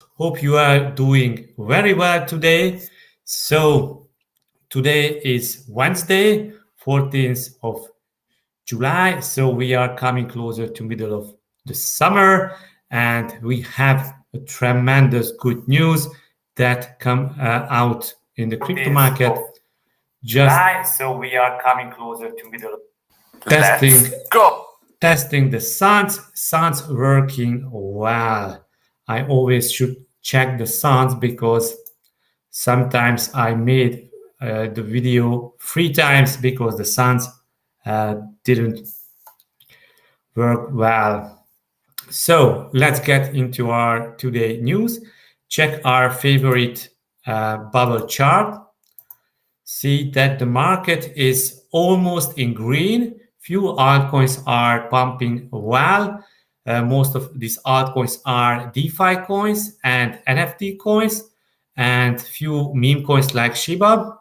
Hope you are doing very well today. So, today is Wednesday, 14th of July. So, we are coming closer to middle of the summer and we have a tremendous good news that come out in the crypto market. So we are coming closer to middle. Testing. Let's go. Testing the sounds working well. I always should check the sounds because sometimes I made the video 3 times because the sounds didn't work well. So let's get into our today news. Check our favorite bubble chart. See that the market is almost in green. Few altcoins are pumping well. Most of these altcoins are DeFi coins and NFT coins and few meme coins like Shiba.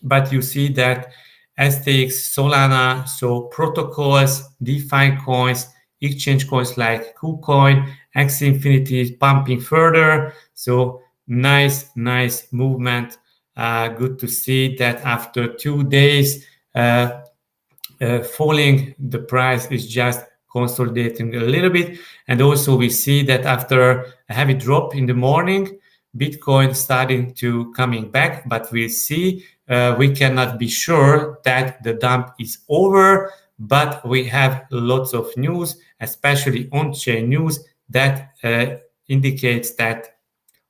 But you see that STX, Solana, so protocols, DeFi coins, exchange coins like KuCoin, X Infinity pumping further. So nice movement. Good to see that after 2 days falling, the price is just consolidating a little bit. And also we see that after a heavy drop in the morning, Bitcoin starting to coming back, but we'll see. We cannot be sure that the dump is over, but we have lots of news, especially on-chain news, that indicates that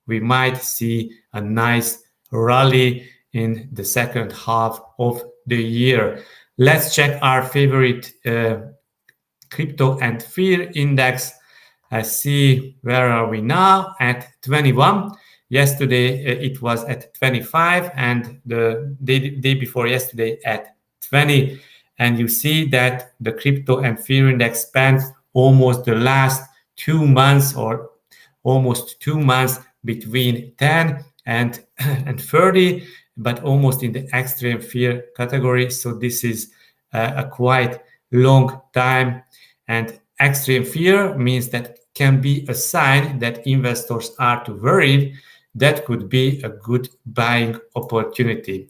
we might see a nice rally in the second half of the year. Let's check our favorite crypto and fear index. See where are we now at 21. Yesterday it was at 25 and the day before yesterday at 20. And you see that the crypto and fear index spent almost the last 2 months or almost 2 months between 10 and 30, but almost in the extreme fear category. So this is a quite long time. And extreme fear means that can be a sign that investors are too worried. That could be a good buying opportunity.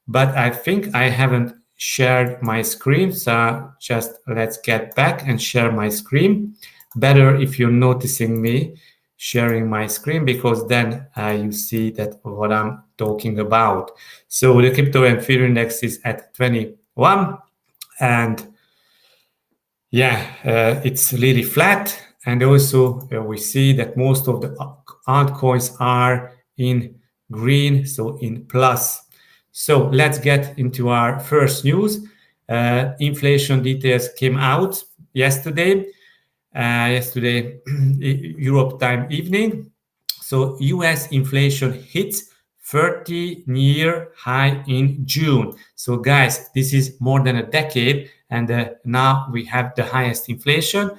But I think I haven't shared my screen. So just let's get back and share my screen. Better if you're noticing me sharing my screen, because then you see that what I'm talking about. So the crypto and fear index is at 21 and it's really flat. And also we see that most of the altcoins are in green, so in plus. So let's get into our first news. Inflation details came out yesterday. Europe time evening. So US inflation hits 30-year high in June. So guys, this is more than a decade, and now we have the highest inflation.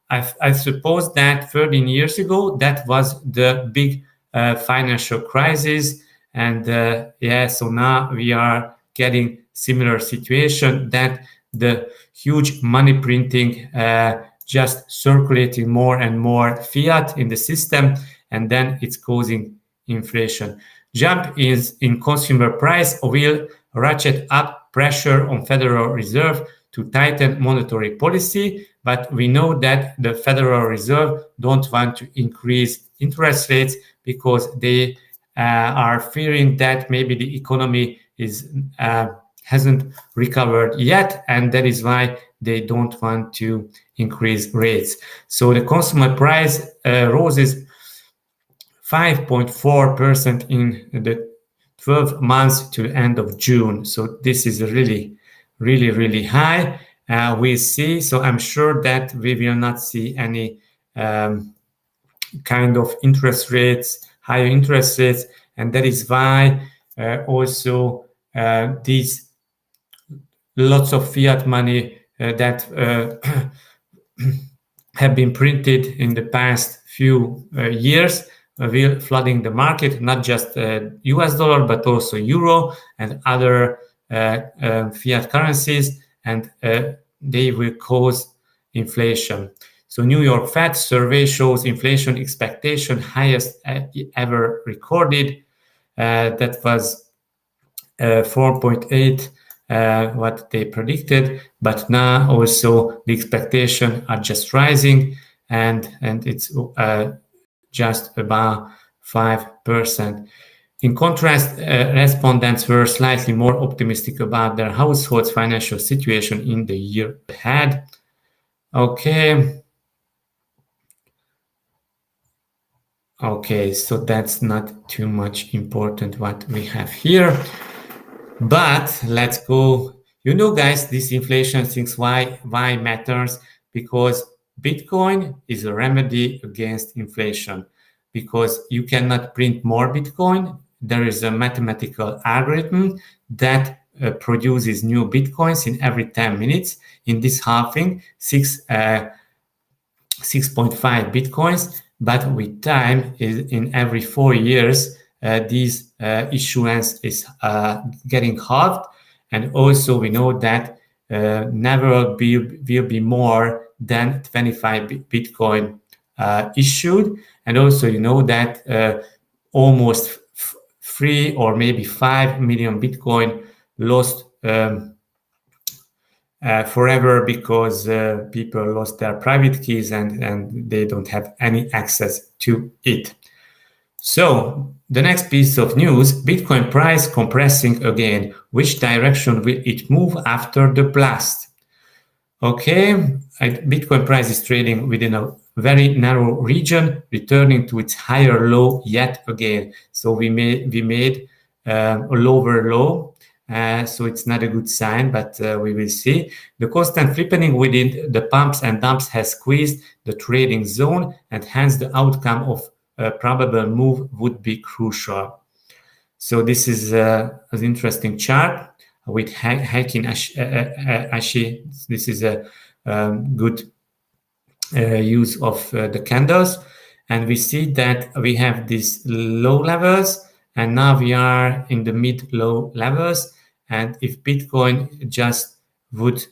I suppose that 13 years ago, that was the big financial crisis. And so now we are getting similar situation, that the huge money printing just circulating more and more fiat in the system, and then it's causing inflation. Jump is in consumer price will ratchet up pressure on Federal Reserve to tighten monetary policy, but we know that the Federal Reserve don't want to increase interest rates because they are fearing that maybe the economy is hasn't recovered yet, and that is why they don't want to increase rates. So the consumer price roses 5.4% in the 12 months to the end of June. So this is really high. We see, so I'm sure that we will not see any kind of interest rates, higher interest rates, and that is why also these lots of fiat money that have been printed in the past few years will flooding the market, not just US dollar, but also euro and other fiat currencies, and they will cause inflation. So New York Fed survey shows inflation expectation highest ever recorded. That was 4.8, what they predicted, but now also the expectation are just rising, and it's just about 5%. In contrast, respondents were slightly more optimistic about their household's financial situation in the year ahead. Okay. Okay, so that's not too much important what we have here. But let's go. You know, guys, this inflation things why matters, because Bitcoin is a remedy against inflation, because you cannot print more Bitcoin. There is a mathematical algorithm that produces new Bitcoins in every 10 minutes. In this halving, 6.5 Bitcoins, but with time, in every 4 years, these issuance is getting halved. And also we know that never will be more than 25 Bitcoin issued. And also you know that almost 3 or maybe 5 million Bitcoin lost forever, because people lost their private keys and they don't have any access to it. So the next piece of news, Bitcoin price compressing again. Which direction will it move after the blast? Okay, Bitcoin price is trading within a very narrow region, returning to its higher low yet again. So we made a lower low. So it's not a good sign, but we will see. The constant flipping within the pumps and dumps has squeezed the trading zone, and hence the outcome of a probable move would be crucial. So this is an interesting chart with Heikin Ashi. This is a good use of the candles. And we see that we have these low levels, and now we are in the mid-low levels. And if Bitcoin just would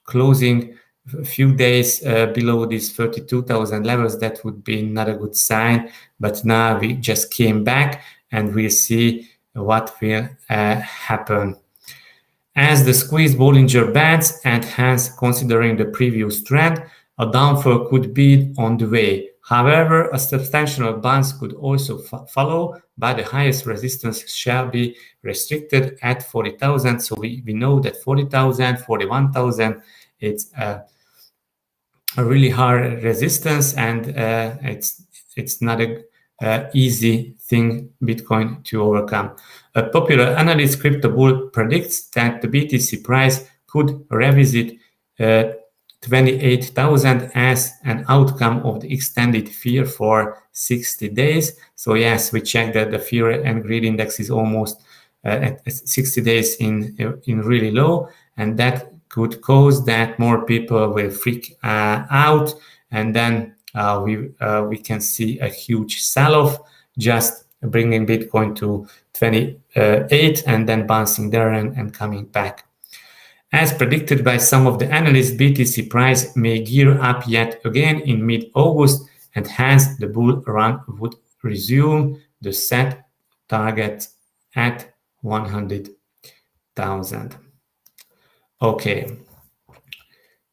closing a few days below these 32,000 levels, that would be not a good sign. But now we just came back, and we'll see what will happen. As the squeeze Bollinger Bands, and hence considering the previous trend, a downfall could be on the way. However, a substantial bounce could also follow, but the highest resistance shall be restricted at 40,000. So we know that 40,000, 41,000, it's a really hard resistance, and it's not a easy thing Bitcoin to overcome. A popular analyst, Crypto Bull, predicts that the BTC price could revisit 28,000 as an outcome of the extended fear for 60 days. So yes, we checked that the fear and greed index is almost at 60 days in really low, and that could cause that more people will freak out, and then we can see a huge sell-off, just bringing Bitcoin to 28 and then bouncing there and coming back. As predicted by some of the analysts, BTC price may gear up yet again in mid-August, and hence the bull run would resume the set target at 100,000. Okay,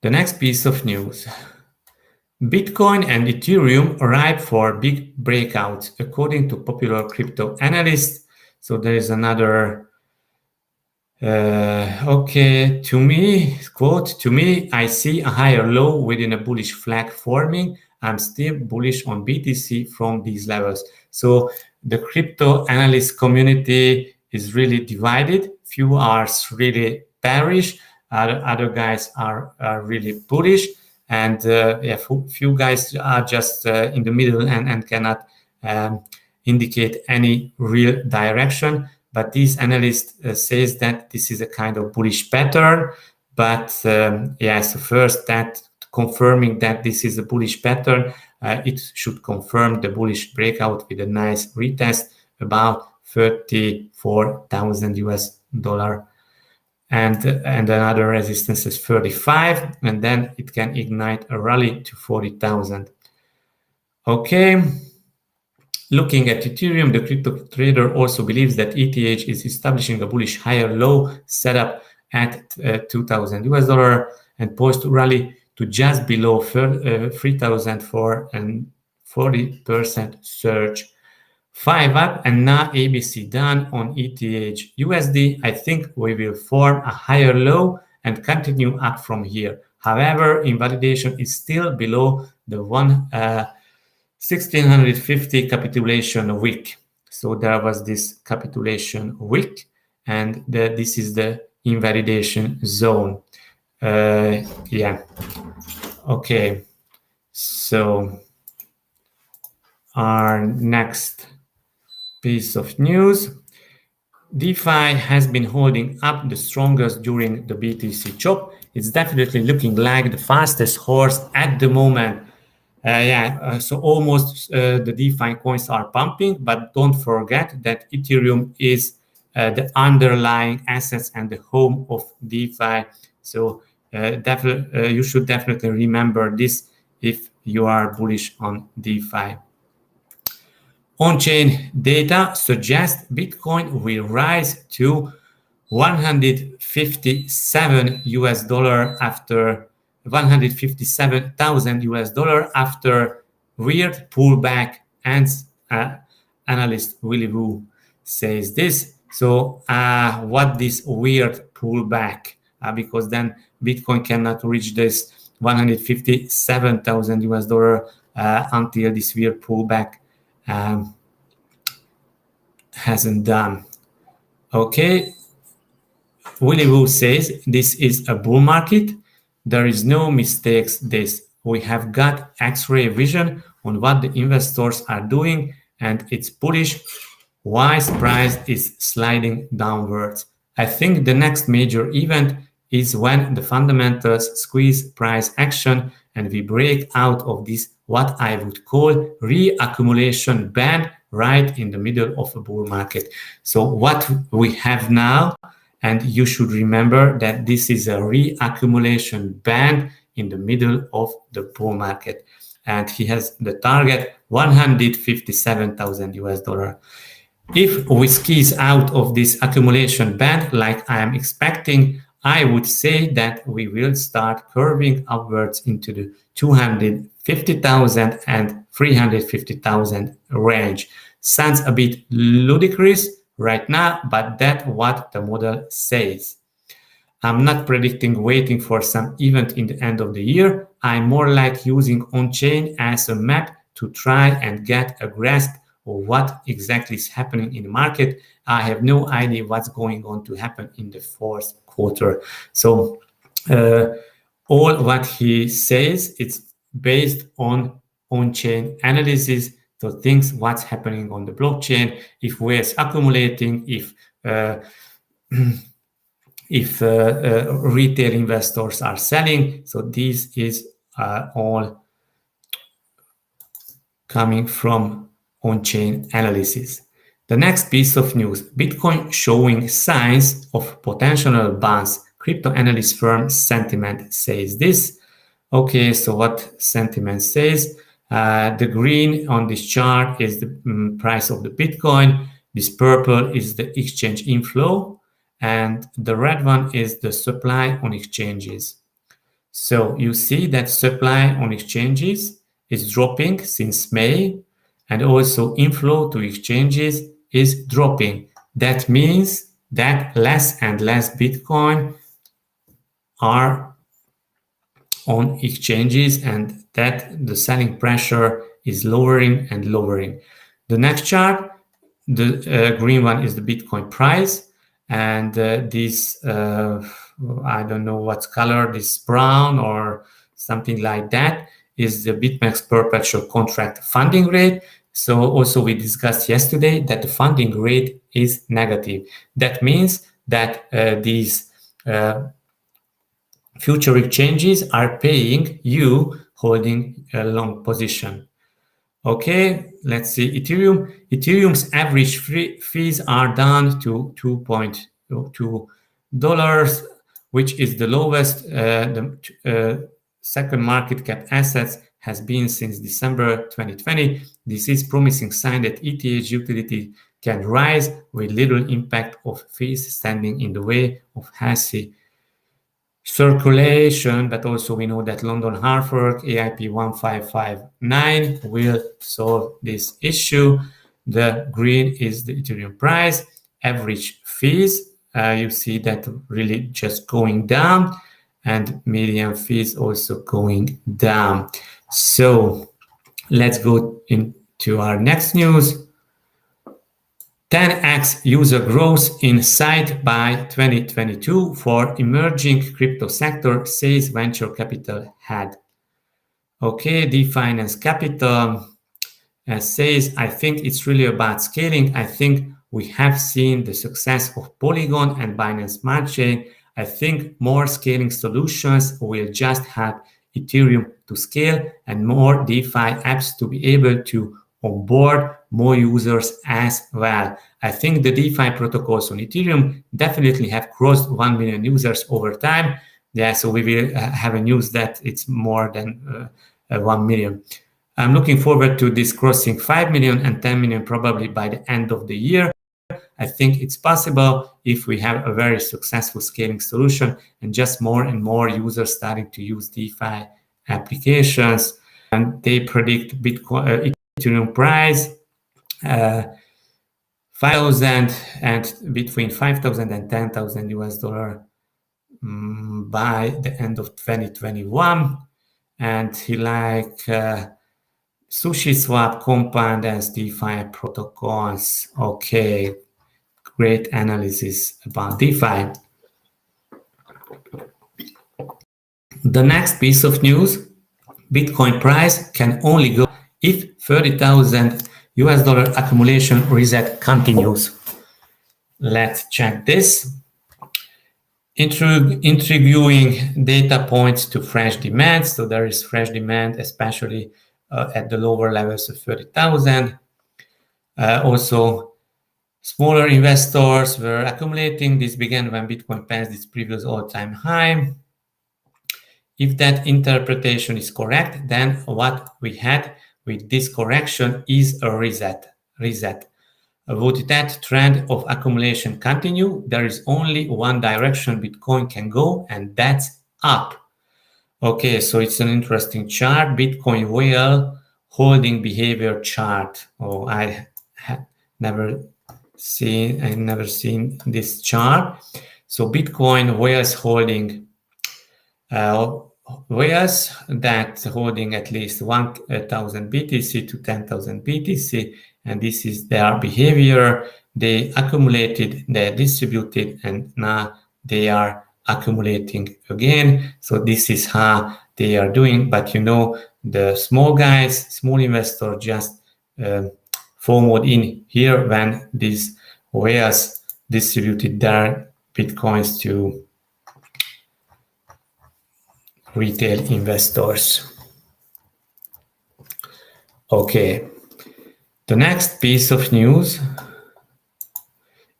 the next piece of news. Bitcoin and Ethereum arrive for big breakouts, according to popular crypto analysts. So there is another okay, to me, quote, to me, I see a higher low within a bullish flag forming. I'm still bullish on BTC from these levels. So the crypto analyst community is really divided. Few are really bearish. Other guys are really bullish. And few guys are just in the middle and cannot indicate any real direction. But this analyst says that this is a kind of bullish pattern. But so first, that confirming that this is a bullish pattern, it should confirm the bullish breakout with a nice retest about $34,000 US. and another resistance is 35, and then it can ignite a rally to 40,000. Okay. Looking at Ethereum, the crypto trader also believes that ETH is establishing a bullish higher low setup at $2,000 and poised to rally to just below 3,000 for a 40% surge. 5 up and now ABC done on ETH USD. I think we will form a higher low and continue up from here. However, invalidation is still below the 1650 capitulation wick. So there was this capitulation wick, and this is the invalidation zone. Yeah. Okay. So our next piece of news. DeFi has been holding up the strongest during the BTC chop. It's definitely looking like the fastest horse at the moment. So almost the DeFi coins are pumping, but don't forget that Ethereum is the underlying assets and the home of DeFi. So you should definitely remember this if you are bullish on DeFi. On-chain data suggests Bitcoin will rise to $157 after $157,000 after weird pullback, and analyst Willy Woo says this. So what this weird pullback? Because then Bitcoin cannot reach this $157,000 until this weird pullback hasn't done. Okay. Willy Woo says this is a bull market. There is no mistakes this. We have got X-ray vision on what the investors are doing, and it's bullish. Why price is sliding downwards? I think the next major event is when the fundamentals squeeze price action and we break out of this, what I would call reaccumulation band right in the middle of a bull market. So what we have now, and you should remember that this is a reaccumulation band in the middle of the bull market. And he has the target $157,000. If we squeeze out of this accumulation band, like I am expecting, I would say that we will start curving upwards into the 250,000 and 350,000 range. Sounds a bit ludicrous right now, but that's what the model says. I'm not predicting waiting for some event in the end of the year. I'm more like using on-chain as a map to try and get a grasp of what exactly is happening in the market. I have no idea what's going on to happen in the fourth quarter. So all what he says, it's based on on-chain analysis. So things what's happening on the blockchain, if we're accumulating, if retail investors are selling. So this is all coming from on-chain analysis. The next piece of news, Bitcoin showing signs of potential bounce. Crypto analyst firm Sentiment says this. Okay, so what Sentiment says, the green on this chart is the price of the Bitcoin. This purple is the exchange inflow. And the red one is the supply on exchanges. So you see that supply on exchanges is dropping since May, and also inflow to exchanges is dropping. That means that less and less Bitcoin are on exchanges, and that the selling pressure is lowering and lowering. The next chart, the green one is the Bitcoin price. And this, I don't know what color, this brown or something like that, is the BitMEX perpetual contract funding rate. So also we discussed yesterday that the funding rate is negative. That means that these future exchanges are paying you holding a long position. Okay, let's see Ethereum. Ethereum's average fees are down to 2.2 which is the lowest the second market cap assets has been since December 2020. This is promising sign that ETH utility can rise with little impact of fees standing in the way of healthy circulation, but also we know that London hard fork AIP 1559 will solve this issue. The green is the Ethereum price, average fees. You see that really just going down, and median fees also going down. So let's go into our next news. 10x user growth in sight by 2022 for emerging crypto sector, says venture capital head. Okay, DeFi Capital says, I think it's really about scaling. I think we have seen the success of Polygon and Binance Smart Chain. I think more scaling solutions will just help Ethereum to scale and more DeFi apps to be able to onboard more users as well. I think the DeFi protocols on Ethereum definitely have crossed 1 million users over time. Yeah, so we will have a news that it's more than 1 million. I'm looking forward to this crossing 5 million and 10 million probably by the end of the year. I think it's possible if we have a very successful scaling solution and just more and more users starting to use DeFi applications. And they predict Bitcoin Ethereum price 5,000 and between 5,000 and 10,000 US dollar by the end of 2021. And he like SushiSwap, Compound, and DeFi protocols. Okay, great analysis about DeFi. The next piece of news, Bitcoin price can only go if 30,000 US dollar accumulation reset continues. Let's check this. Intriguing data points to fresh demand. So there is fresh demand, especially at the lower levels of 30,000. Also, smaller investors were accumulating. This began when Bitcoin passed its previous all-time high. If that interpretation is correct, then what we had with this correction is a reset. Would that trend of accumulation continue? There is only one direction Bitcoin can go, and that's up. Okay, so it's an interesting chart, Bitcoin whale holding behavior chart. Oh, I have never seen this chart. So Bitcoin whales holding whales that holding at least 1,000 BTC to 10,000 BTC, and this is their behavior. They accumulated, they distributed, and now they are accumulating again. So this is how they are doing. But you know, the small guys, small investor just FOMO'd in here when these whales distributed their Bitcoins to retail investors. Okay, the next piece of news,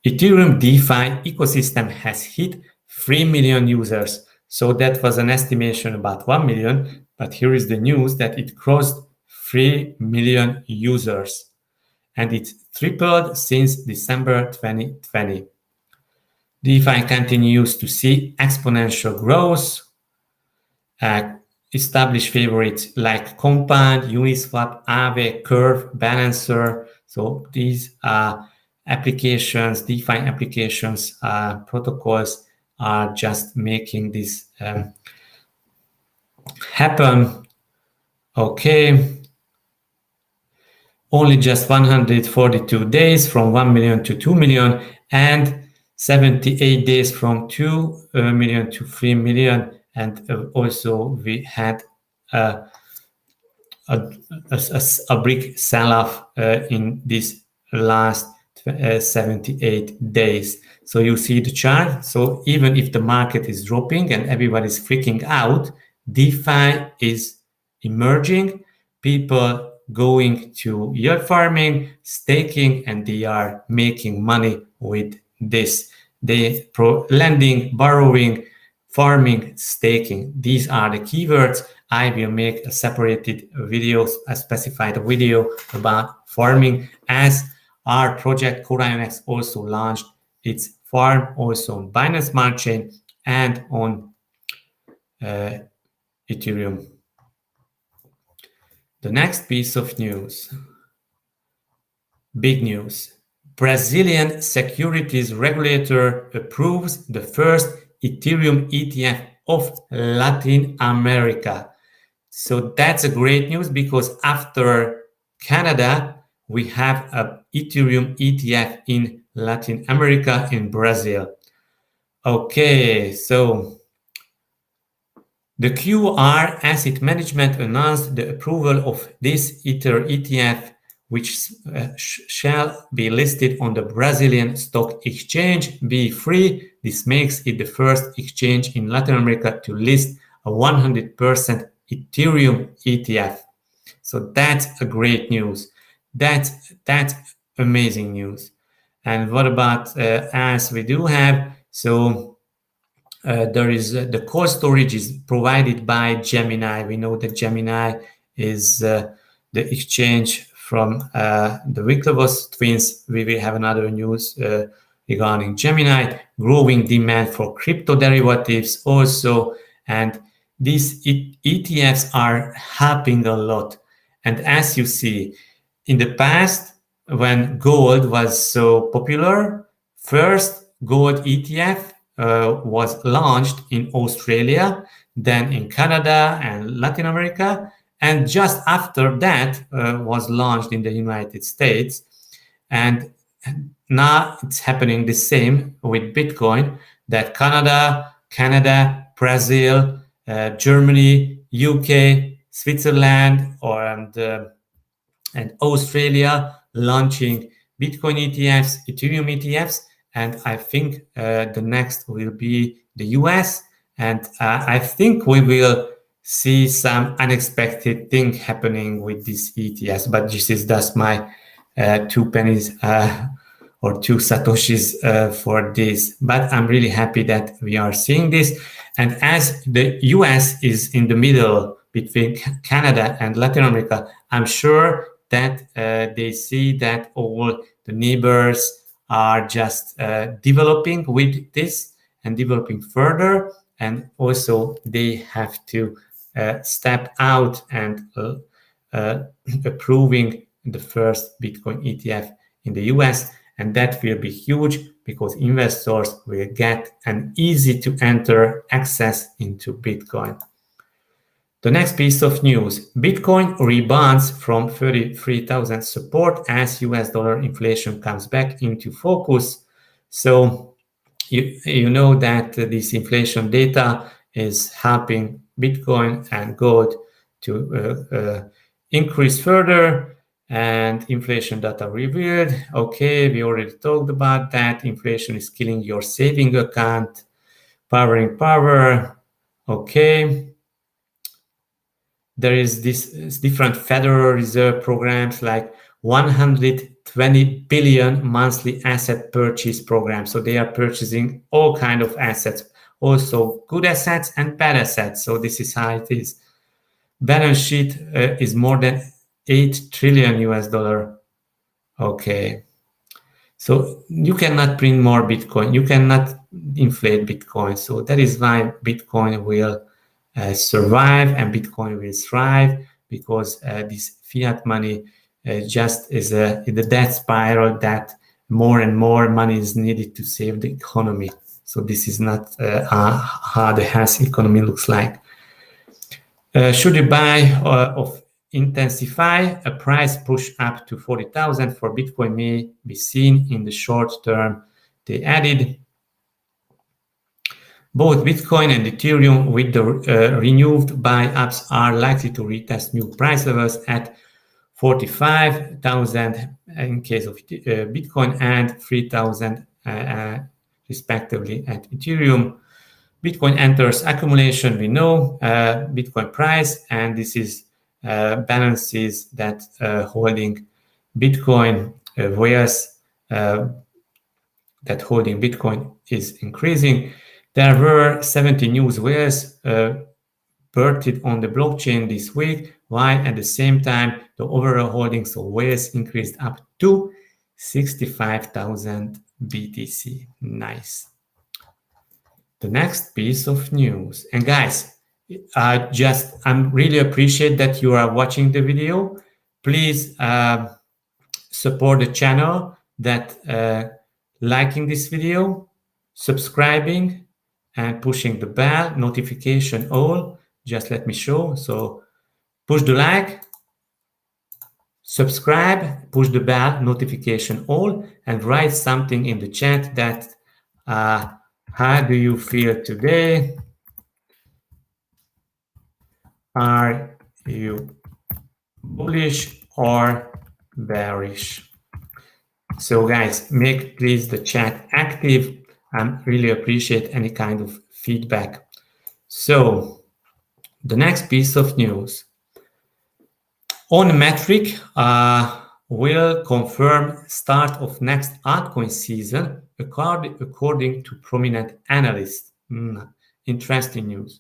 Ethereum DeFi ecosystem has hit 3 million users. So that was an estimation about 1 million, but here is the news that it crossed 3 million users and it tripled since December 2020. DeFi continues to see exponential growth. Established favorites like Compound, Uniswap, Aave, Curve, Balancer. So these applications, DeFi applications, protocols are just making this happen. Okay. Only just 142 days from 1 million to 2 million and 78 days from 2 million to 3 million. And also we had a big sell-off in this last 78 days. So you see the chart. So even if the market is dropping and everybody's freaking out, DeFi is emerging. People going to yield farming, staking, and they are making money with this. they lending, borrowing, farming, staking. These are the keywords. I will make a separated video, a specified video about farming, as our project CorionX also launched its farm also on Binance Smart Chain and on Ethereum. The next piece of news, big news. Brazilian securities regulator approves the first Ethereum ETF of Latin America. So that's a great news, because after Canada, we have an Ethereum ETF in Latin America, in Brazil. Okay, so the QR Asset Management announced the approval of this Ether ETF, which shall be listed on the Brazilian Stock Exchange, B3. This makes it the first exchange in Latin America to list a 100% Ethereum ETF. So that's a great news. That's amazing news. And what about as we do have, so there is the cold storage is provided by Gemini. We know that Gemini is the exchange from the Winklevoss twins. We will have another news regarding Gemini, growing demand for crypto derivatives also, and these ETFs are helping a lot. And as you see, in the past, when gold was so popular, first gold ETF was launched in Australia, then in Canada and Latin America, and just after that was launched in the United States. And now it's happening the same with Bitcoin, that Canada, Brazil, Germany, UK, Switzerland, and Australia launching Bitcoin ETFs, Ethereum ETFs, and I think the next will be the US, and I think we will see some unexpected thing happening with these ETFs, but this is just my 2 pennies or 2 satoshis for this. But I'm really happy that we are seeing this. And as the US is in the middle between Canada and Latin America, I'm sure that they see that all the neighbors are just developing with this and developing further. And also they have to step out and approving the first Bitcoin ETF in the US. And that will be huge, because investors will get an easy to enter access into Bitcoin. The next piece of news, Bitcoin rebounds from 33,000 support as US dollar inflation comes back into focus. So you know that this inflation data is helping Bitcoin and gold to increase further. And inflation data revealed. Okay, we already talked about that. Inflation is killing your saving account. Powering power. Okay. There is this different Federal Reserve programs like 120 billion monthly asset purchase program. So they are purchasing all kind of assets, also good assets and bad assets. So this is how it is. Balance sheet is more than 8 trillion US dollar. Okay. So you cannot print more Bitcoin. You cannot inflate Bitcoin. So that is why Bitcoin will survive and Bitcoin will thrive, because this fiat money just is in the death spiral that more and more money is needed to save the economy. So this is not how the health economy looks like. Should you buy of Intensify? A price push up to 40,000 for Bitcoin may be seen in the short term. They added both Bitcoin and Ethereum with the renewed buy-ups are likely to retest new price levels at 45,000 in case of Bitcoin and 3,000 respectively at Ethereum. Bitcoin enters accumulation, we know, Bitcoin price, and this is balances that holding Bitcoin, whereas that holding Bitcoin is increasing. There were 70 news whales birthed on the blockchain this week, while at the same time the overall holdings of whales increased up to 65,000 BTC. Nice. The next piece of news, and guys, I'm really appreciate that you are watching the video. Please support the channel that liking this video, subscribing, and pushing the bell notification all. Just let me show. So push the like, subscribe, push the bell notification all, and write something in the chat that how do you feel today? Are you bullish or bearish? So guys, make please the chat active. I really appreciate any kind of feedback. So the next piece of news. On metric will confirm start of next altcoin season according to prominent analysts. Interesting news.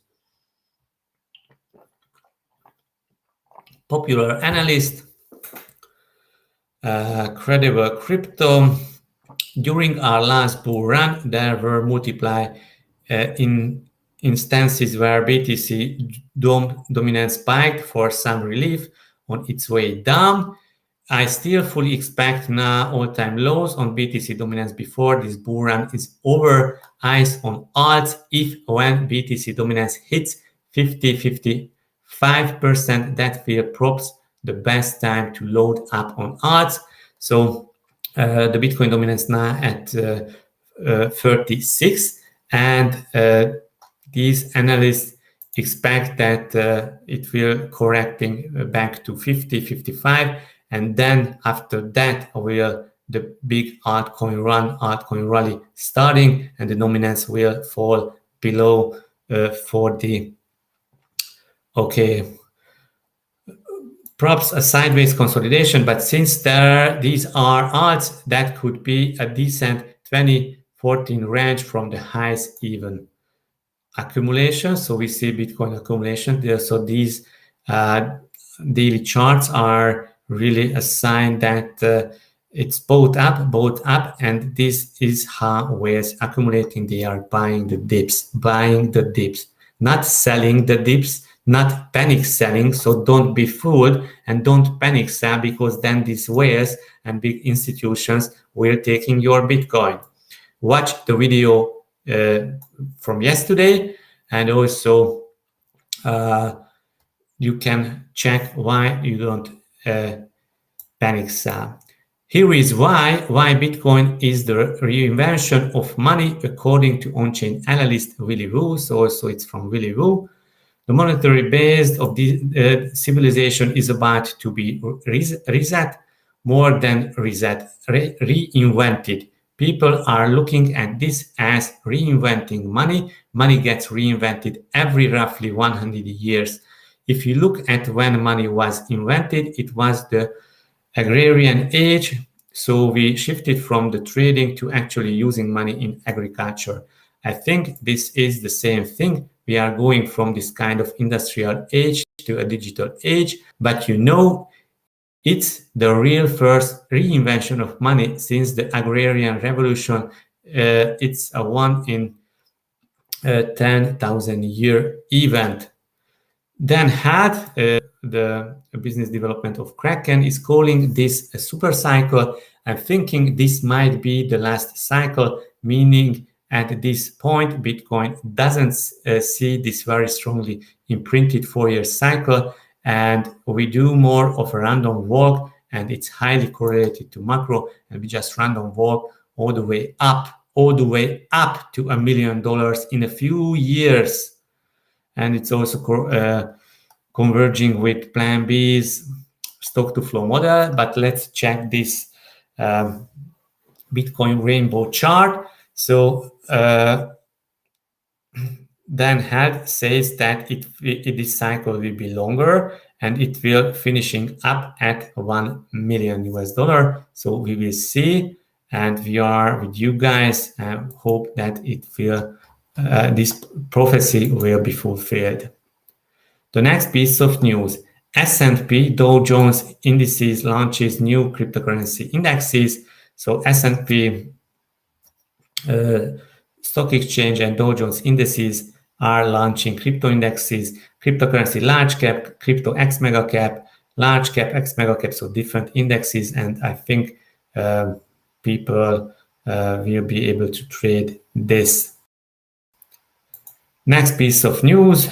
Popular analyst, credible crypto. During our last bull run, there were multiple instances where BTC dominance spiked for some relief on its way down. I still fully expect now all-time lows on BTC dominance before this bull run is over. Eyes on alts if when BTC dominance hits 50-55%, that will props the best time to load up on alts. So the Bitcoin dominance now at 36, and these analysts expect that it will correcting back to 50-55, and then after that will the big altcoin rally starting, and the dominance will fall below 40. Okay, perhaps a sideways consolidation, but since these are alts, that could be a decent 2014 range from the highs even. Accumulation, so we see Bitcoin accumulation there. So these daily charts are really a sign that it's both up, and this is how whales accumulating. They are buying the dips, not selling the dips, not panic selling. So don't be fooled and don't panic sell, because then these whales and big institutions will taking your Bitcoin. Watch the video from yesterday, and also you can check why you don't panic sell. Here is why Bitcoin is the reinvention of money according to on-chain analyst Willy Woo. So also it's from Willy Woo. The monetary base of the civilization is about to be reset, more than reset, reinvented. People are looking at this as reinventing money. Money gets reinvented every roughly 100 years. If you look at when money was invented, it was the agrarian age. So we shifted from the trading to actually using money in agriculture. I think this is the same thing. We are going from this kind of industrial age to a digital age, but it's the real first reinvention of money since the agrarian revolution. It's a 1 in 10,000 year event. Dan Had, the business development of Kraken, is calling this a super cycle. I'm thinking this might be the last cycle, meaning at this point, Bitcoin doesn't see this very strongly imprinted 4-year cycle, and we do more of a random walk, and it's highly correlated to macro, and we just random walk all the way up to $1 million in a few years. And it's also converging with Plan B's stock to flow model. But let's check this Bitcoin rainbow chart. So Dan Had says that this cycle will be longer, and it will finishing up at $1 million US. So we will see. and we are with you guys and hope that it will, this prophecy will be fulfilled. The next piece of news, S&P Dow Jones Indices launches new cryptocurrency indexes. So S&P Stock Exchange and Dow Jones Indices are launching crypto indexes, cryptocurrency large cap, crypto X mega cap, large cap, X mega cap, so different indexes. And I think people will be able to trade this. Next piece of news,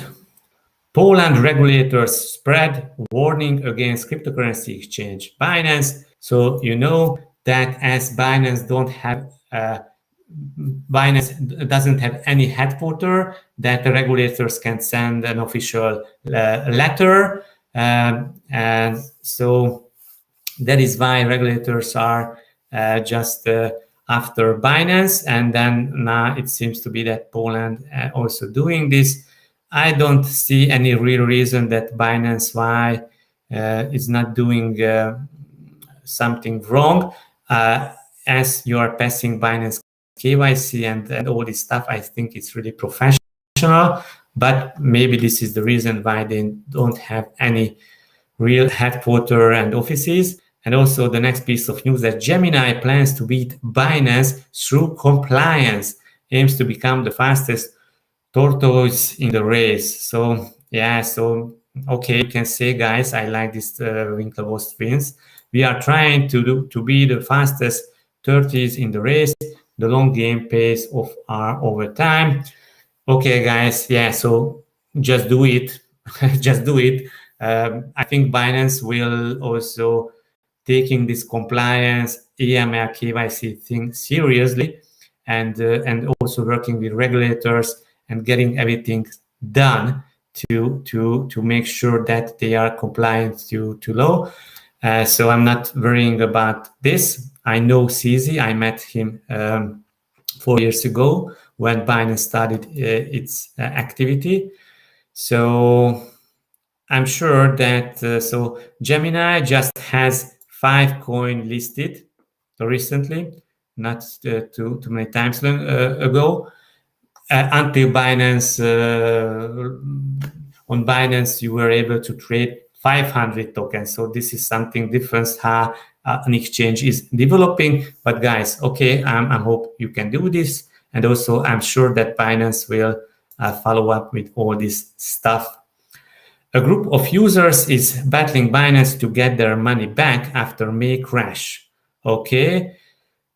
Poland regulators spread warning against cryptocurrency exchange Binance. So you know that as Binance doesn't have any headquarters, that the regulators can send an official letter, and so that is why regulators are just after Binance, and then now it seems to be that Poland also doing this. I don't see any real reason that Binance why is not doing something wrong. As you are passing Binance KYC and all this stuff, I think it's really professional, but maybe this is the reason why they don't have any real headquarters and offices. And also the next piece of news that Gemini plans to beat Binance through compliance, aims to become the fastest tortoise in the race. So yeah, so okay, you can say, guys, I like this Winklevoss twins. We are trying to be the fastest tortoise in the race. The long game pays off over time. Okay, guys, yeah, so just do it. Just do it. I think Binance will also taking this compliance AML KYC thing seriously, and also working with regulators and getting everything done to make sure that they are compliant to law. So I'm not worrying about this. I know CZ. I met him 4 years ago when Binance started its activity. So I'm sure that so Gemini just has 5 coins listed recently, not too many times ago. Until Binance, on Binance, you were able to trade 500 tokens. So this is something different how an exchange is developing. But guys, okay, I hope you can do this. And also, I'm sure that Binance will follow up with all this stuff. A group of users is battling Binance to get their money back after May crash. Okay.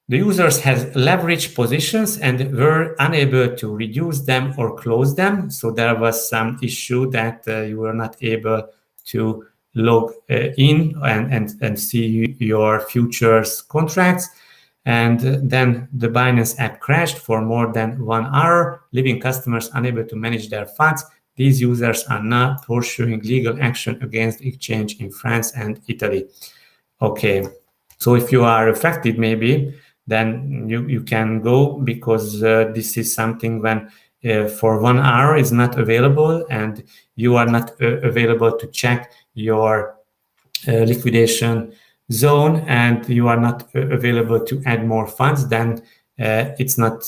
The users had leveraged positions and were unable to reduce them or close them. So there was some issue that you were not able to log in and see your futures contracts. And then the Binance app crashed for more than 1 hour, leaving customers unable to manage their funds. These users are now pursuing legal action against the exchange in France and Italy. Okay, so if you are affected, maybe then you can go, because this is something when for 1 hour is not available and you are not available to check your liquidation zone and you are not available to add more funds, then it's not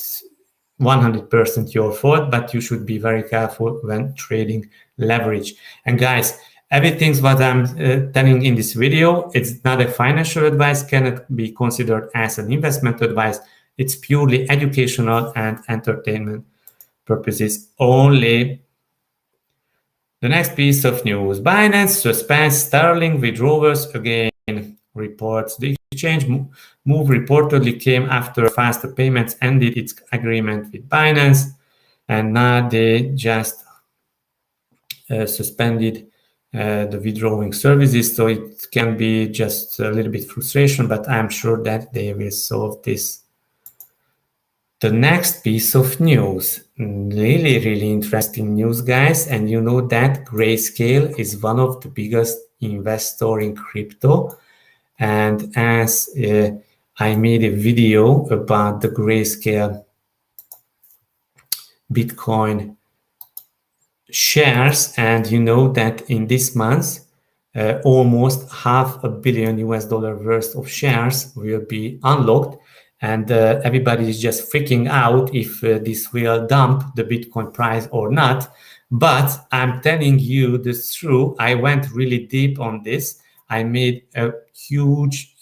100% your fault, but you should be very careful when trading leverage. And guys, everything what I'm telling in this video, it's not a financial advice, cannot be considered as an investment advice. It's purely educational and entertainment purposes only. The next piece of news, Binance suspends Sterling withdrawals again, reports. The exchange move reportedly came after Faster Payments ended its agreement with Binance, and now they just suspended the withdrawing services. So it can be just a little bit frustration, but I'm sure that they will solve this. The next piece of news, really interesting news, guys. And you know that Grayscale is one of the biggest investors in crypto. And as I made a video about the Grayscale Bitcoin shares, and you know that in this month, almost $500 million worth of shares will be unlocked. and everybody is just freaking out if this will dump the Bitcoin price or not. But I'm telling you the truth. I went really deep on this. I made a huge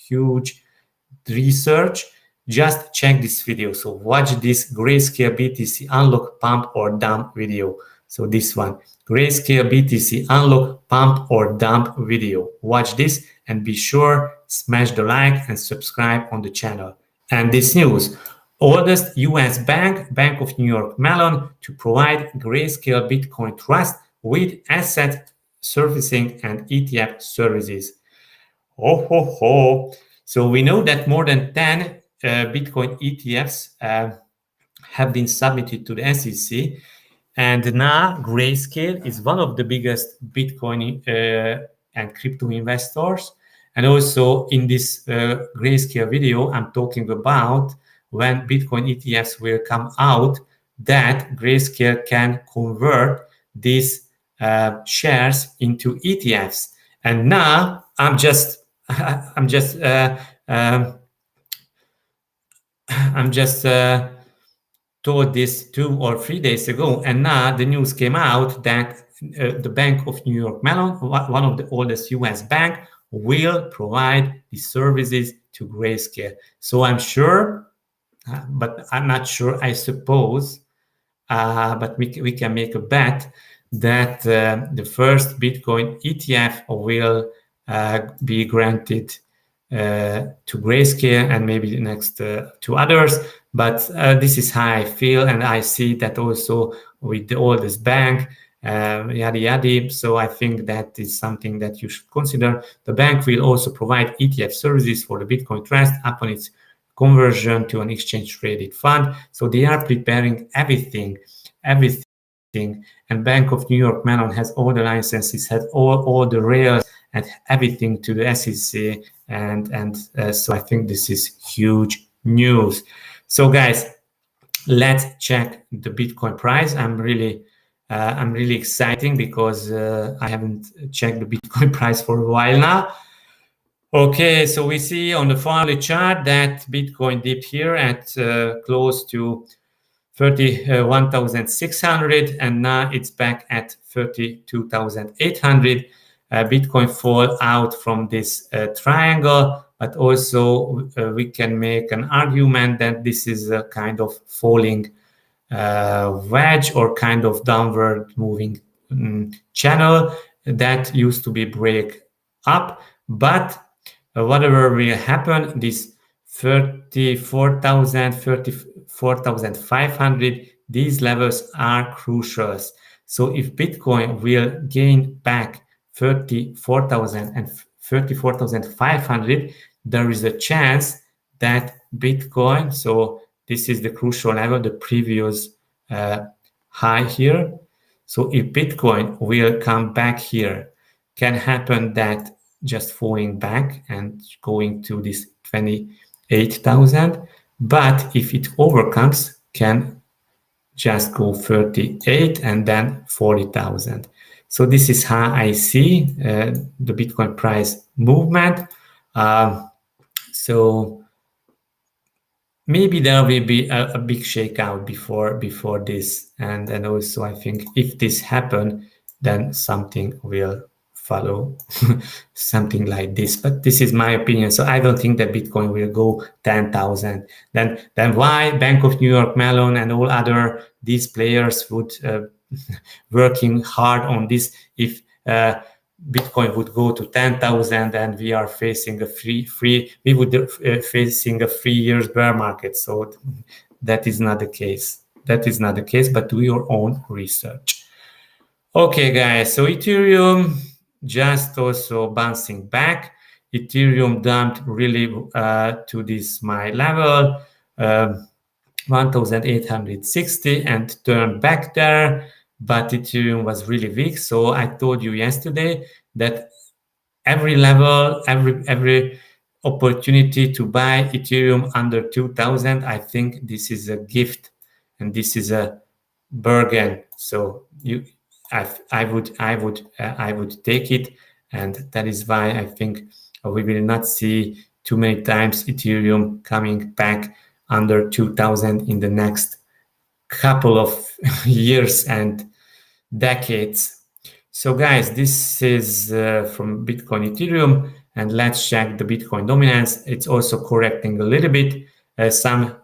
research. Just check this video. So watch this Grayscale BTC unlock, pump or dump video. So this one, Grayscale BTC unlock, pump or dump video. Watch this and be sure smash the like and subscribe on the channel. And this news, oldest US bank, Bank of New York Mellon, to provide Grayscale Bitcoin Trust with asset servicing and ETF services. Oh, ho, ho. So we know that more than 10 Bitcoin ETFs have been submitted to the SEC. And now Grayscale is one of the biggest Bitcoin and crypto investors. And also in this Grayscale video, I'm talking about when Bitcoin ETFs will come out, that Grayscale can convert these shares into ETFs. And now I'm just told this 2 or 3 days ago, and now the news came out that the Bank of New York Mellon, one of the oldest US bank, will provide the services to Grayscale. So I'm sure, but I'm not sure, I suppose, but we can make a bet that the first Bitcoin ETF will be granted to Grayscale and maybe the next two others. But this is how I feel, and I see that also with the oldest bank, yada yada. So I think that is something that you should consider. The bank will also provide ETF services for the Bitcoin Trust upon its conversion to an exchange-traded fund. So they are preparing everything. And Bank of New York Mellon has all the licenses, has all the rails and everything to the SEC. And so I think this is huge news. So guys, let's check the Bitcoin price. I'm really excited because I haven't checked the Bitcoin price for a while now. Okay, so we see on the Farley chart that Bitcoin dipped here at close to 31,600, and now it's back at 32,800. Bitcoin fall out from this triangle, but also we can make an argument that this is a kind of falling wedge or kind of downward moving channel that used to be break up. But whatever will happen, this 34,000, 34,500, these levels are crucial. So if Bitcoin will gain back 34,000 and 34,500, there is a chance that Bitcoin, so this is the crucial level, the previous high here. So if Bitcoin will come back here, can happen that just falling back and going to this 28,000. But if it overcomes, can just go 38 and then 40,000. So this is how I see the Bitcoin price movement. So maybe there will be a big shakeout before this, and also I think if this happen, then something will follow, something like this. But this is my opinion. So I don't think that Bitcoin will go 10,000. Then why Bank of New York Mellon and all other these players would working hard on this if Bitcoin would go to 10,000 and we are facing a we would facing a 3 years bear market. So that is not the case. That is not the case, but do your own research. Okay, guys, so Ethereum just also bouncing back. Ethereum dumped really to this my level, 1,860 and turned back there. But Ethereum was really weak. So I told you yesterday that every level, every opportunity to buy Ethereum under 2,000, I think this is a gift and this is a bargain. So I would take it, and that is why I think we will not see too many times Ethereum coming back under 2000 in the next couple of years and decades. So guys, this is from Bitcoin Ethereum, and let's check the Bitcoin dominance. It's also correcting a little bit. Some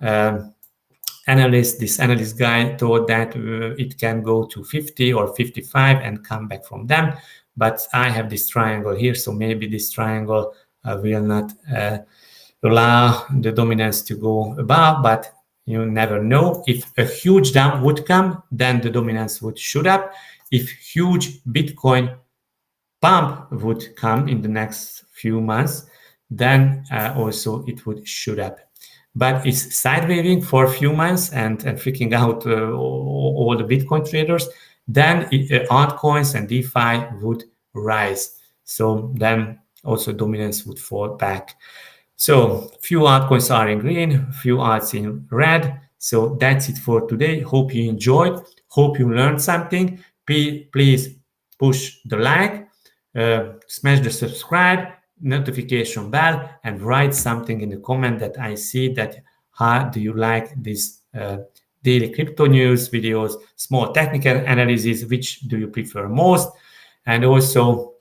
this analyst guy thought that it can go to 50 or 55 and come back from them. But I have this triangle here, so maybe this triangle will not allow the dominance to go above, but you never know. If a huge dump would come, then the dominance would shoot up. If huge Bitcoin pump would come in the next few months, then also it would shoot up. But it's side waving for a few months and freaking out all the Bitcoin traders, then altcoins and DeFi would rise. So then also dominance would fall back. So few altcoins are in green, few alts in red. So that's it for today. Hope you enjoyed. Hope you learned something. Please push the like, smash the subscribe, notification bell, and write something in the comment that I see that how do you like this daily crypto news videos, small technical analysis, which do you prefer most? And also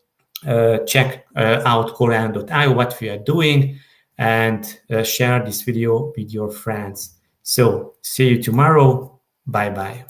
check out CorionX.io, what we are doing, and share this video with your friends. So see you tomorrow. Bye bye.